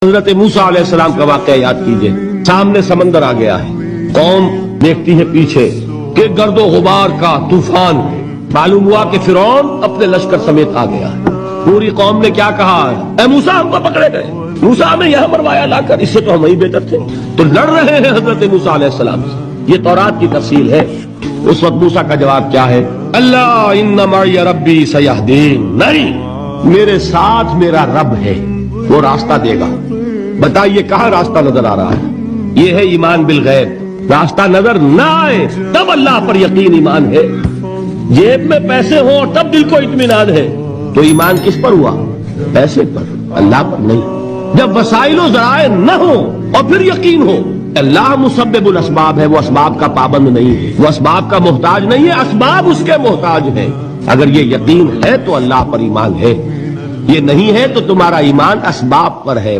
हजरत मूसा अलैहिस्सलाम का वाकया याद कीजिए। सामने समंदर आ गया है, कौम देखती है पीछे कि गर्दो गुबार का तूफान। मालूम हुआ कि फिरौन अपने लश्कर समेत आ गया है। पूरी कौम ने क्या कहा, ऐ मूसा हमको पकड़े गए, मूसा हमें यहां मरवाया लाकर, इससे तो हम ही बेहतर थे। तो लड़ रहे हैं हजरत मूसा अलैहिस्सलाम से। ये तौरात की तफसील है। उस वक्त मूसा का जवाब क्या है, अल्लाह इन्ना मई रब्बी सयहदीन, नहीं, मेरे साथ मेरा रब है, वो रास्ता देगा। बताइए कहां रास्ता नजर आ रहा है? ये है ईमान बिल गैब। रास्ता नजर ना आए तब अल्लाह पर यकीन ईमान है। जेब में पैसे हो तब दिल को इत्मीनान है, तो ईमान किस पर हुआ? पैसे पर, अल्लाह पर नहीं। जब वसाइलो जराए न हो और फिर यकीन हो, अल्लाह मुसब्बिबुल असबाब है, वो असबाब का पाबंद नहीं है, वो असबाब का मोहताज नहीं है, असबाब उसके मोहताज है। अगर ये यकीन है तो अल्लाह पर ईमान है, ये नहीं है तो तुम्हारा ईमान असबाब पर है।